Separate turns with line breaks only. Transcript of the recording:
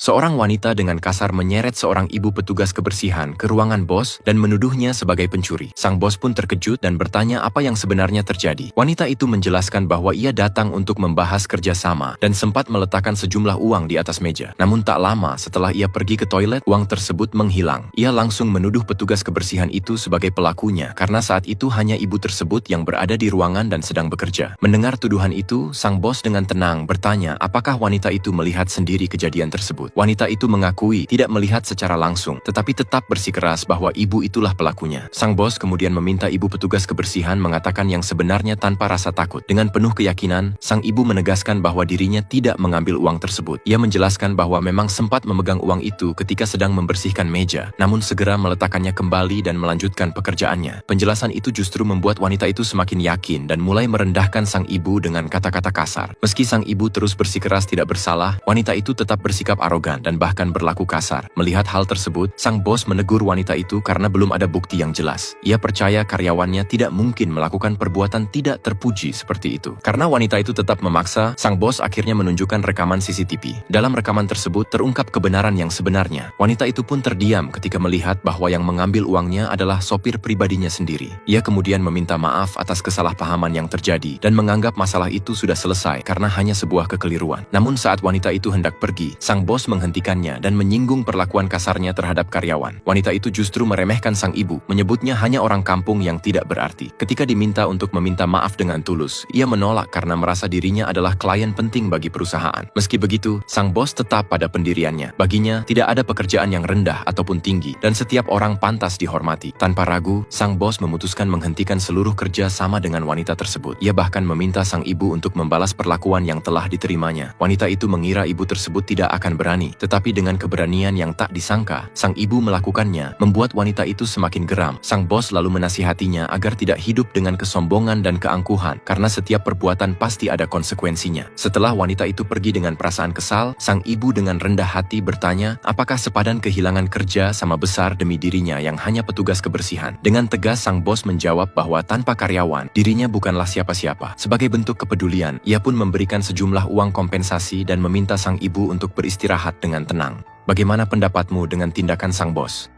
Seorang wanita dengan kasar menyeret seorang ibu petugas kebersihan ke ruangan bos dan menuduhnya sebagai pencuri. Sang bos pun terkejut dan bertanya apa yang sebenarnya terjadi. Wanita itu menjelaskan bahwa ia datang untuk membahas kerjasama dan sempat meletakkan sejumlah uang di atas meja. Namun tak lama setelah ia pergi ke toilet, uang tersebut menghilang. Ia langsung menuduh petugas kebersihan itu sebagai pelakunya karena saat itu hanya ibu tersebut yang berada di ruangan dan sedang bekerja. Mendengar tuduhan itu, sang bos dengan tenang bertanya apakah wanita itu melihat sendiri kejadian tersebut. Wanita itu mengakui tidak melihat secara langsung, tetapi tetap bersikeras bahwa ibu itulah pelakunya. Sang bos kemudian meminta ibu petugas kebersihan mengatakan yang sebenarnya tanpa rasa takut. Dengan penuh keyakinan, sang ibu menegaskan bahwa dirinya tidak mengambil uang tersebut. Ia menjelaskan bahwa memang sempat memegang uang itu ketika sedang membersihkan meja, namun segera meletakkannya kembali dan melanjutkan pekerjaannya. Penjelasan itu justru membuat wanita itu semakin yakin dan mulai merendahkan sang ibu dengan kata-kata kasar. Meski sang ibu terus bersikeras tidak bersalah, wanita itu tetap bersikap arogan dan bahkan berlaku kasar. Melihat hal tersebut, sang bos menegur wanita itu karena belum ada bukti yang jelas. Ia percaya karyawannya tidak mungkin melakukan perbuatan tidak terpuji seperti itu. Karena wanita itu tetap memaksa, sang bos akhirnya menunjukkan rekaman CCTV. Dalam rekaman tersebut terungkap kebenaran yang sebenarnya. Wanita itu pun terdiam ketika melihat bahwa yang mengambil uangnya adalah sopir pribadinya sendiri. Ia kemudian meminta maaf atas kesalahpahaman yang terjadi dan menganggap masalah itu sudah selesai karena hanya sebuah kekeliruan. Namun saat wanita itu hendak pergi, sang bos menghentikannya dan menyinggung perlakuan kasarnya terhadap karyawan. Wanita itu justru meremehkan sang ibu, menyebutnya hanya orang kampung yang tidak berarti. Ketika diminta untuk meminta maaf dengan tulus, ia menolak karena merasa dirinya adalah klien penting bagi perusahaan. Meski begitu, sang bos tetap pada pendiriannya. Baginya, tidak ada pekerjaan yang rendah ataupun tinggi, dan setiap orang pantas dihormati. Tanpa ragu, sang bos memutuskan menghentikan seluruh kerja sama dengan wanita tersebut. Ia bahkan meminta sang ibu untuk membalas perlakuan yang telah diterimanya. Wanita itu mengira ibu tersebut tidak akan berani, tetapi dengan keberanian yang tak disangka, sang ibu melakukannya, membuat wanita itu semakin geram. Sang bos lalu menasihatinya agar tidak hidup dengan kesombongan dan keangkuhan, karena setiap perbuatan pasti ada konsekuensinya. Setelah wanita itu pergi dengan perasaan kesal, sang ibu dengan rendah hati bertanya, apakah sepadan kehilangan kerja sama besar demi dirinya yang hanya petugas kebersihan? Dengan tegas, sang bos menjawab bahwa tanpa karyawan, dirinya bukanlah siapa-siapa. Sebagai bentuk kepedulian, ia pun memberikan sejumlah uang kompensasi dan meminta sang ibu untuk beristirahat dengan tenang. Bagaimana pendapatmu dengan tindakan sang bos?